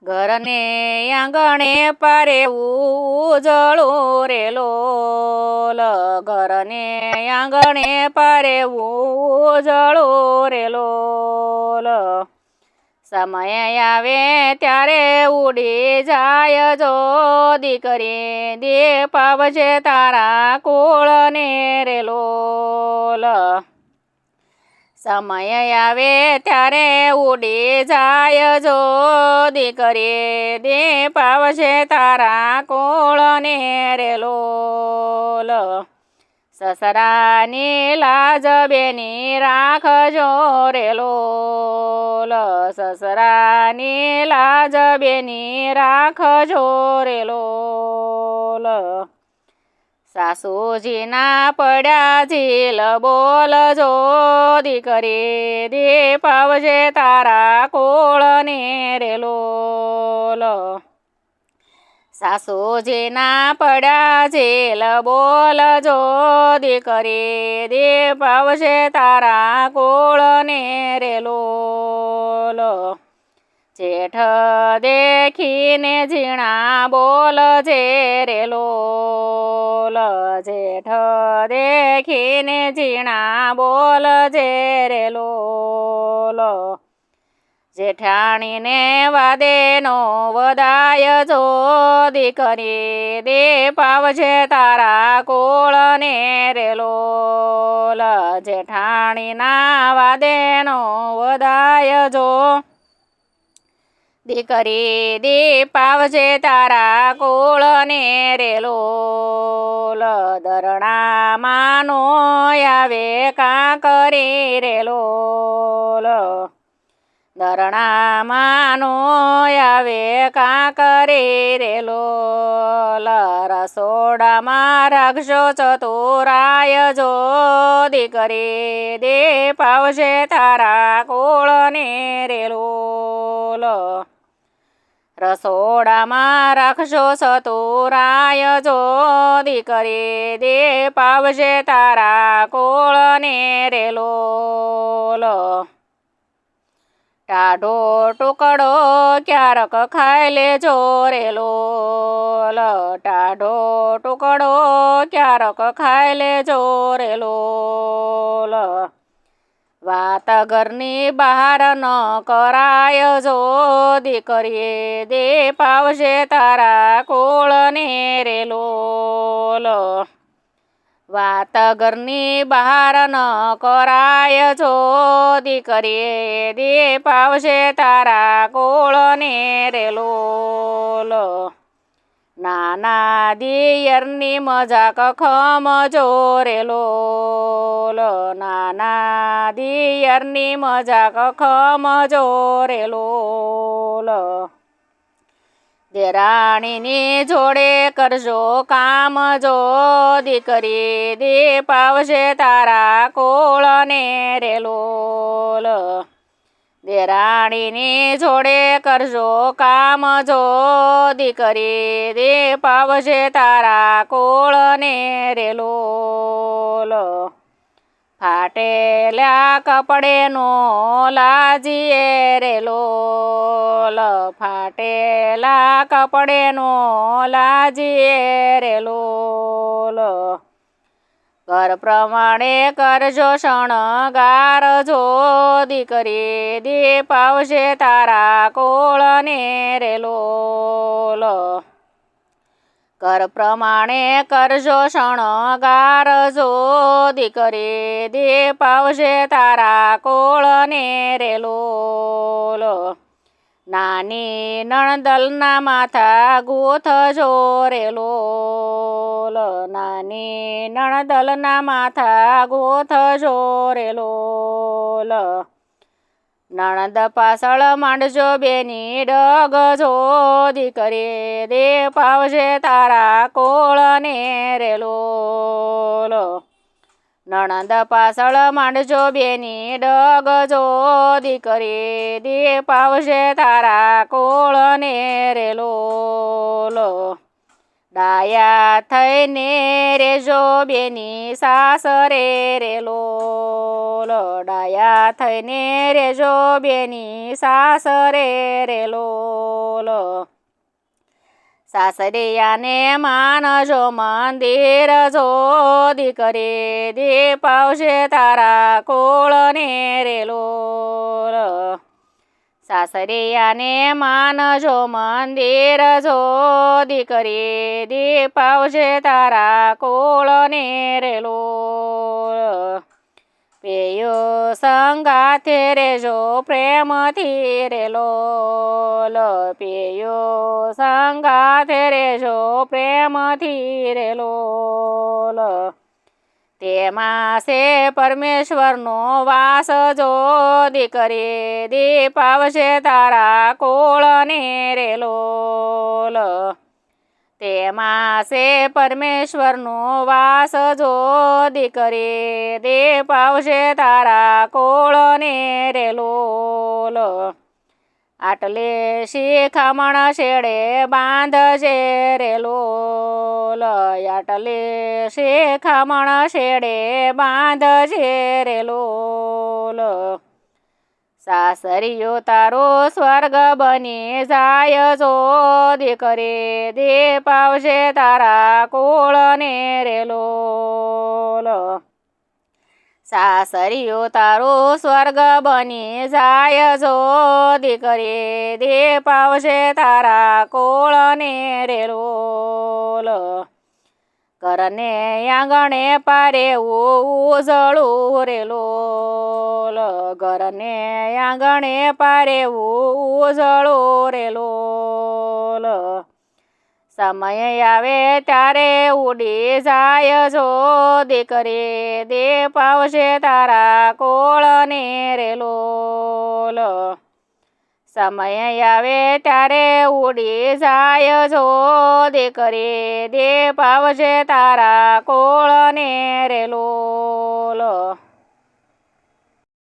ઘરને આંગણે પારે ઉજળું રે લોલ, ઘરને આંગણે પારે ઉજળું રે લોલ. સમય આવે ત્યારે ઉડી જાય જો દીકરી, દીપ આવશે તારા કુળને રે લોલ. સમય આવે ત્યારે ઉડી જાય જો દીકરી, દીપ આવશે તારા કુળને રે લોલ. સસરાની લાજ બેની રાખજો રે લોલ, સસરાની લાજ બેની રાખજો રે લોલ. સાસુજીના પડ્યા ઝીલ બોલજો દીકરી, દીપ આવશે તારા કુળને રે લોલ. સાસુજીના પડ્યા ઝીલ બોલજો દીકરી, દીપ આવશે તારા કુળને રે લોલ. જેઠ દેખીને ઝીણા બોલજે રે લોલ, જેઠ દેખીને ઝીણા બોલજે રે લોલ. જેઠાણીને વાદેનો વધાય જો દીકરી, દીપ આવશે તારા કુળને રે લોલ. જેઠાણીના વાદેનો વધાય જો દીકરી, દીપ આવશે તારા કુળને રે લોલ. દરણામાં નો આવે કાંકરી રે લોલ, દરણામાં નો આવે કાંકરી રે લોલ. રસોડામાં રાખજો ચતુરાય જો દીકરી, દીપ આવશે તારા કુળને રે લોલ. રસોડામાં રાખજો ચતુરાય જો દીકરી, દીપ આવશે તારા કુળને રે લોલ. ટાઢો ટુકડો ક્યારેક ખાઈ લેજો રે લોલ, ટાઢો ટુકડો ક્યારેક ખાઈ લેજો રે લોલ. વાત ઘરની બહાર ન કરાય જો દીકરી, દીપ આવશે તારા કુળને રે લોલ. વાત ઘરની બહાર ન કરાય જો દીકરી, દીપ આવશે તારા કુળને રે લોલ. નાના દિયરની મજાક ખમજો રે લોલ, નાના દિયરની મજાક ખમજો રે લોલ. દેરાણીની જોડે કરજો કામ જો દીકરી, દીપ આવશે તારા કુળને રે લોલ. દેરાણીની જોડે કરજો કામ જો દીકરી, દીપ આવશે તારા કુળને રે લોલ. ફાટેલા કપડેનો લાજીએ રે લોલ, ફાટેલા કપડેનો લાજીએ રે લોલ. ઘર પ્રમાણે કરજો શણગાર જો દીકરી, દીપ આવશે તારા કુળને રે લોલ. ઘર પ્રમાણે કરજો શણગાર જો દીકરી, દીપ આવશે તારા કુળને રે લોલ. નાની નણદલના માથા ગૂંથજો રે લોલ, નાની નણદલના માથા ગૂંથજો રે લોલ. નણંદ પાછળ માંડજો બેની ડગ જો દીકરી, દીપ આવશે તારા કુળને રે લોલ. નણંદ પાછળ માંડજો બેની ડગ જો દીકરી, દીપ આવશે તારા કુળને રે લોલ. ડાયા થઈને રેજો બેની સાસરે રે લોલ ડાયા થઈને રેજો બેની સાસરે રે લોલ સાસરિયાને માનજો મંદિર જો દીકરી દીપાવશે તારા કોળને રે લોલ સાસરિયાને માનજો મંદિર જો દીકરી દીપાવશે તારા કોળને રે લોલ પેયો સંગાથે રેજો પ્રેમથી રે લોલ પેયો સંગાથે રેજો પ્રેમથી રે લોલ તેમાં છે પરમેશ્વરનો વાસ જો દીકરી દીપાવશે તારા કોળને રે લોલ તેમાં છે પરમેશ્વરનો વાસ જો દીકરી દીપાવશે તારા કોળને રે લોલ આટલે શિખામણ શેડે બાંધજે રે લોલ આટલે શિખામણ શેડે બાંધજે રે લોલ સાસરિયો તારો સ્વર્ગ બની જાય જો દીકરી દીપાવશે તારા કોળને રે લોલ સાસરિયો તારો સ્વર્ગ બની જાય જો દીકરી દીપાવશે તારા કોળને રે લોલ ઘરને આંગણે પારે ઉજળું રે લોલ ઘરને આંગણે પારે ઉજળું રે લોલ સમય આવે ત્યારે ઉડી જાય જો દીકરી દીપાવશે તારા કોળને રે લોલ સમય આવે ત્યારે ઉડી જાય જો દીકરી દીપાવશે તારા કોળને રે લોલ